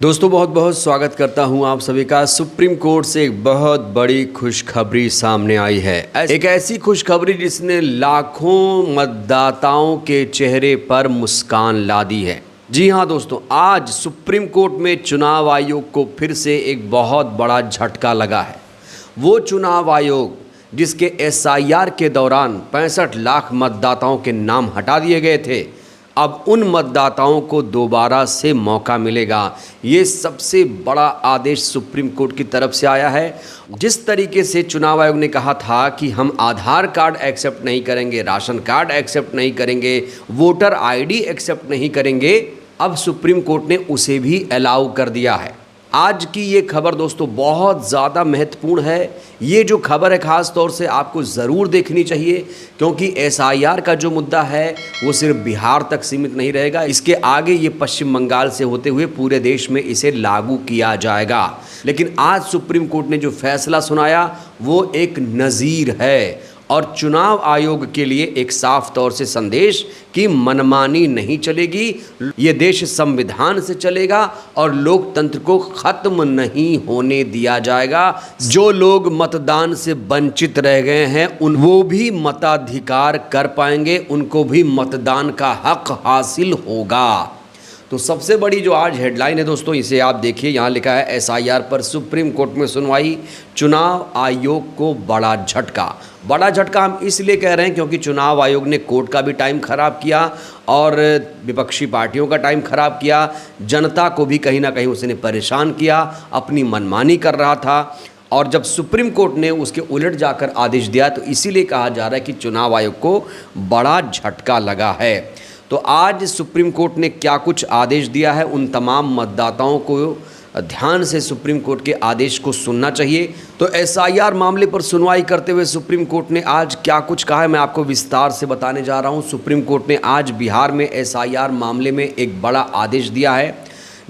दोस्तों बहुत बहुत स्वागत करता हूं आप सभी का। सुप्रीम कोर्ट से एक बहुत बड़ी खुशखबरी सामने आई है। एक ऐसी खुशखबरी जिसने लाखों मतदाताओं के चेहरे पर मुस्कान ला दी है। जी हां दोस्तों, आज सुप्रीम कोर्ट में चुनाव आयोग को फिर से एक बहुत बड़ा झटका लगा है। वो चुनाव आयोग जिसके SIR के दौरान 65 लाख मतदाताओं के नाम हटा दिए गए थे, अब उन मतदाताओं को दोबारा से मौका मिलेगा। ये सबसे बड़ा आदेश सुप्रीम कोर्ट की तरफ से आया है। जिस तरीके से चुनाव आयोग ने कहा था कि हम आधार कार्ड एक्सेप्ट नहीं करेंगे, राशन कार्ड एक्सेप्ट नहीं करेंगे, वोटर ID एक्सेप्ट नहीं करेंगे, अब सुप्रीम कोर्ट ने उसे भी अलाउ कर दिया है। आज की ये खबर दोस्तों बहुत ज़्यादा महत्वपूर्ण है। ये जो खबर है ख़ास तौर से आपको ज़रूर देखनी चाहिए, क्योंकि SIR का जो मुद्दा है वो सिर्फ बिहार तक सीमित नहीं रहेगा। इसके आगे ये पश्चिम बंगाल से होते हुए पूरे देश में इसे लागू किया जाएगा। लेकिन आज सुप्रीम कोर्ट ने जो फैसला सुनाया वो एक नज़ीर है और चुनाव आयोग के लिए एक साफ तौर से संदेश कि मनमानी नहीं चलेगी। ये देश संविधान से चलेगा और लोकतंत्र को खत्म नहीं होने दिया जाएगा। जो लोग मतदान से वंचित रह गए हैं वो भी मताधिकार कर पाएंगे, उनको भी मतदान का हक हासिल होगा। तो सबसे बड़ी जो आज हेडलाइन है दोस्तों, इसे आप देखिए, यहाँ लिखा है SIR पर सुप्रीम कोर्ट में सुनवाई, चुनाव आयोग को बड़ा झटका। बड़ा झटका हम इसलिए कह रहे हैं क्योंकि चुनाव आयोग ने कोर्ट का भी टाइम ख़राब किया और विपक्षी पार्टियों का टाइम ख़राब किया, जनता को भी कहीं ना कहीं उसने परेशान किया, अपनी मनमानी कर रहा था। और जब सुप्रीम कोर्ट ने उसके उलट जाकर आदेश दिया तो इसीलिए कहा जा रहा है कि चुनाव आयोग को बड़ा झटका लगा है। तो आज सुप्रीम कोर्ट ने क्या कुछ आदेश दिया है, उन तमाम मतदाताओं को ध्यान से सुप्रीम कोर्ट के आदेश को सुनना चाहिए। तो SIR मामले पर सुनवाई करते हुए सुप्रीम कोर्ट ने आज क्या कुछ कहा है, मैं आपको विस्तार से बताने जा रहा हूं। सुप्रीम कोर्ट ने आज बिहार में SIR मामले में एक बड़ा आदेश दिया है।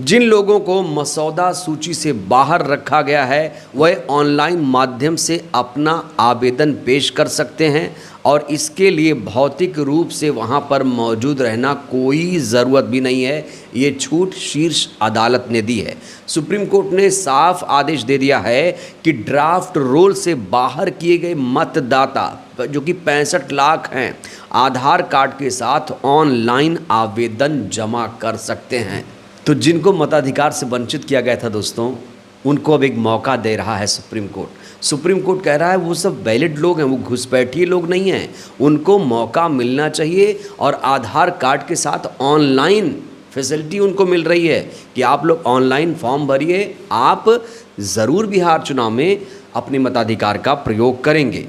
जिन लोगों को मसौदा सूची से बाहर रखा गया है वह ऑनलाइन माध्यम से अपना आवेदन पेश कर सकते हैं और इसके लिए भौतिक रूप से वहां पर मौजूद रहना कोई ज़रूरत भी नहीं है। ये छूट शीर्ष अदालत ने दी है। सुप्रीम कोर्ट ने साफ आदेश दे दिया है कि ड्राफ्ट रोल से बाहर किए गए मतदाता जो कि 65 लाख हैं, आधार कार्ड के साथ ऑनलाइन आवेदन जमा कर सकते हैं। तो जिनको मताधिकार से वंचित किया गया था दोस्तों, उनको अब एक मौका दे रहा है सुप्रीम कोर्ट। सुप्रीम कोर्ट कह रहा है वो सब वैलिड लोग हैं, वो घुसपैठिए लोग नहीं हैं, उनको मौका मिलना चाहिए। और आधार कार्ड के साथ ऑनलाइन फैसिलिटी उनको मिल रही है कि आप लोग ऑनलाइन फॉर्म भरिए, आप ज़रूर बिहार चुनाव में अपने मताधिकार का प्रयोग करेंगे।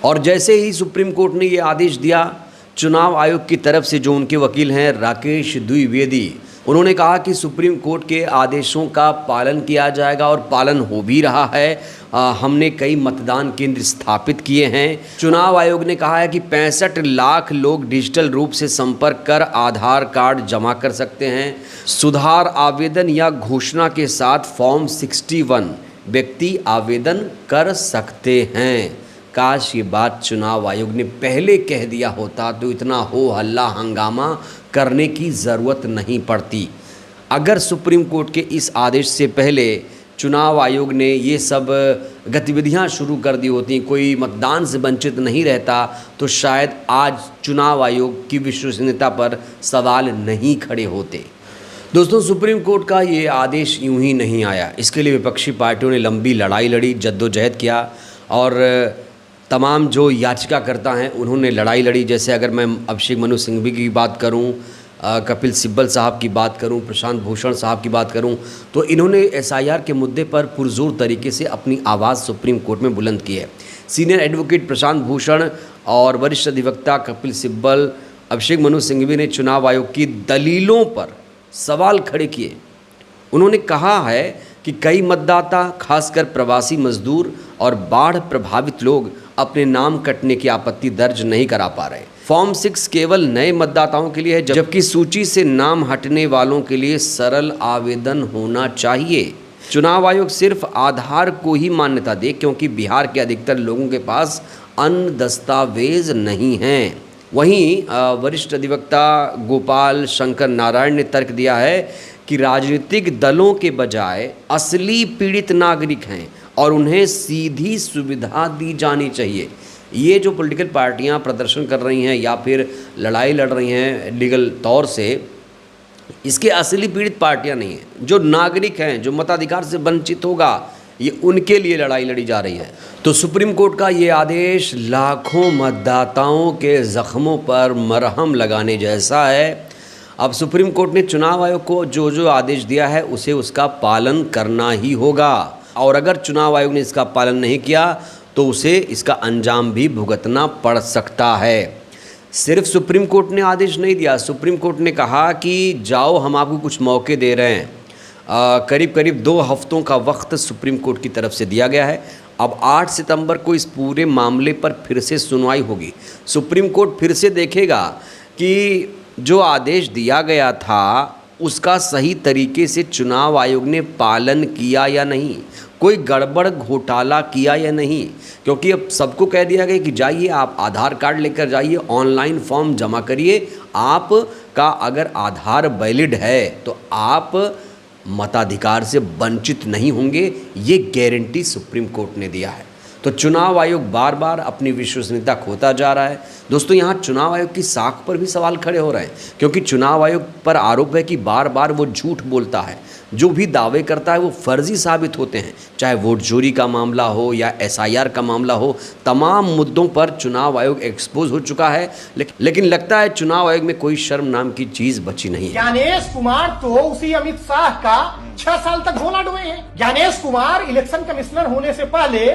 और जैसे ही सुप्रीम कोर्ट ने ये आदेश दिया, चुनाव आयोग की तरफ से जो उनके वकील हैं राकेश द्विवेदी, उन्होंने कहा कि सुप्रीम कोर्ट के आदेशों का पालन किया जाएगा और पालन हो भी रहा है। हमने कई मतदान केंद्र स्थापित किए हैं। चुनाव आयोग ने कहा है कि 65 लाख लोग डिजिटल रूप से संपर्क कर आधार कार्ड जमा कर सकते हैं। सुधार आवेदन या घोषणा के साथ फॉर्म 61 व्यक्ति आवेदन कर सकते हैं। काश ये बात चुनाव आयोग ने पहले कह दिया होता तो इतना हो हल्ला हंगामा करने की ज़रूरत नहीं पड़ती। अगर सुप्रीम कोर्ट के इस आदेश से पहले चुनाव आयोग ने ये सब गतिविधियां शुरू कर दी होती, कोई मतदान से वंचित नहीं रहता, तो शायद आज चुनाव आयोग की विश्वसनीयता पर सवाल नहीं खड़े होते। दोस्तों, सुप्रीम कोर्ट का ये आदेश यूं ही नहीं आया। इसके लिए विपक्षी पार्टियों ने लंबी लड़ाई लड़ी, जद्दोजहद किया और तमाम जो याचिकाकर्ता हैं उन्होंने लड़ाई लड़ी। जैसे अगर मैं अभिषेक मनु सिंघवी की बात करूं, कपिल सिब्बल साहब की बात करूं, प्रशांत भूषण साहब की बात करूं, तो इन्होंने SIR के मुद्दे पर पुरजोर तरीके से अपनी आवाज़ सुप्रीम कोर्ट में बुलंद की है। सीनियर एडवोकेट प्रशांत भूषण और वरिष्ठ अधिवक्ता कपिल सिब्बल, अभिषेक मनु सिंघवी ने चुनाव आयोग की दलीलों पर सवाल खड़े किए। उन्होंने कहा है कि कई मतदाता, खासकर प्रवासी मजदूर और बाढ़ प्रभावित लोग अपने नाम कटने की आपत्ति दर्ज नहीं करा पा रहे। फॉर्म 6 केवल नए मतदाताओं के लिए है, जबकि सूची से नाम हटने वालों के लिए सरल आवेदन होना चाहिए। चुनाव आयोग सिर्फ आधार को ही मान्यता दे, क्योंकि बिहार के अधिकतर लोगों के पास अन्य दस्तावेज नहीं हैं। वहीं वरिष्ठ अधिवक्ता गोपाल शंकर नारायण ने तर्क दिया है कि राजनीतिक दलों के बजाय असली पीड़ित नागरिक हैं और उन्हें सीधी सुविधा दी जानी चाहिए। ये जो पॉलिटिकल पार्टियां प्रदर्शन कर रही हैं या फिर लड़ाई लड़ रही हैं लीगल तौर से, इसके असली पीड़ित पार्टियां नहीं हैं। जो नागरिक हैं, जो मताधिकार से वंचित होगा, ये उनके लिए लड़ाई लड़ी जा रही है। तो सुप्रीम कोर्ट का ये आदेश लाखों मतदाताओं के ज़ख्मों पर मरहम लगाने जैसा है। अब सुप्रीम कोर्ट ने चुनाव आयोग को जो जो आदेश दिया है उसे उसका पालन करना ही होगा, और अगर चुनाव आयोग ने इसका पालन नहीं किया तो उसे इसका अंजाम भी भुगतना पड़ सकता है। सिर्फ सुप्रीम कोर्ट ने आदेश नहीं दिया, सुप्रीम कोर्ट ने कहा कि जाओ, हम आपको कुछ मौके दे रहे हैं। करीब करीब 2 हफ्तों का वक्त सुप्रीम कोर्ट की तरफ से दिया गया है। अब 8 सितंबर को इस पूरे मामले पर फिर से सुनवाई होगी। सुप्रीम कोर्ट फिर से देखेगा कि जो आदेश दिया गया था उसका सही तरीके से चुनाव आयोग ने पालन किया या नहीं, कोई गड़बड़ घोटाला किया या नहीं। क्योंकि अब सबको कह दिया गया कि जाइए, आप आधार कार्ड लेकर जाइए, ऑनलाइन फॉर्म जमा करिए, आपका अगर आधार वैलिड है तो आप मताधिकार से वंचित नहीं होंगे। ये गारंटी सुप्रीम कोर्ट ने दिया है। तो चुनाव आयोग बार बार अपनी विश्वसनीयता खोता जा रहा है। दोस्तों, यहाँ चुनाव आयोग की साख पर भी सवाल खड़े हो रहे हैं, क्योंकि चुनाव आयोग पर आरोप है कि बार बार वो झूठ बोलता है। जो भी दावे करता है वो फर्जी साबित होते हैं, चाहे वोट चोरी का मामला हो या SIR का मामला हो। तमाम मुद्दों पर चुनाव आयोग एक्सपोज हो चुका है, लेकिन लगता है चुनाव आयोग में कोई शर्म नाम की चीज बची नहीं है। ज्ञानेश कुमार तो उसी अमित शाह का 6 साल तक घोला डुबे हैं। ज्ञानेश कुमार इलेक्शन कमिश्नर होने से पहले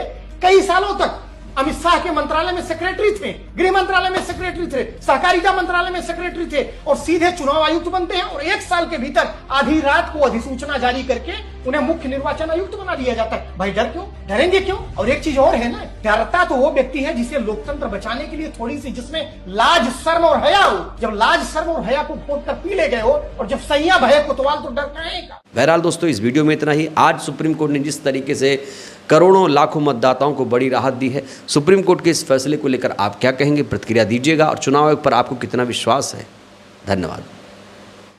कई सालों तक अमित शाह के मंत्रालय में सेक्रेटरी थे, गृह मंत्रालय में सेक्रेटरी थे, सहकारिता मंत्रालय में सेक्रेटरी थे, और सीधे चुनाव आयुक्त बनते हैं और 1 साल के भीतर आधी रात को अधिसूचना जारी करके उन्हें मुख्य निर्वाचन आयुक्त बना दिया जाता है। भाई डर क्यों? डरेंगे क्यों? और एक चीज और है ना, डरता तो वो व्यक्ति है जिसे लोकतंत्र बचाने के लिए थोड़ी सी, जिसमें लाज शर्म और हया हो। जब लाज शर्म और हया को खोद कर पी ले गए हो और जब सैया भय कोतवाल, तो डर कहेगा। बहरहाल दोस्तों, इस वीडियो में इतना ही। आज सुप्रीम कोर्ट ने जिस तरीके से करोड़ों लाखों मतदाताओं को बड़ी राहत दी है, सुप्रीम कोर्ट के इस फैसले को लेकर आप क्या कहेंगे? प्रतिक्रिया दीजिएगा। और चुनाव आयोग पर आपको कितना विश्वास है? धन्यवाद।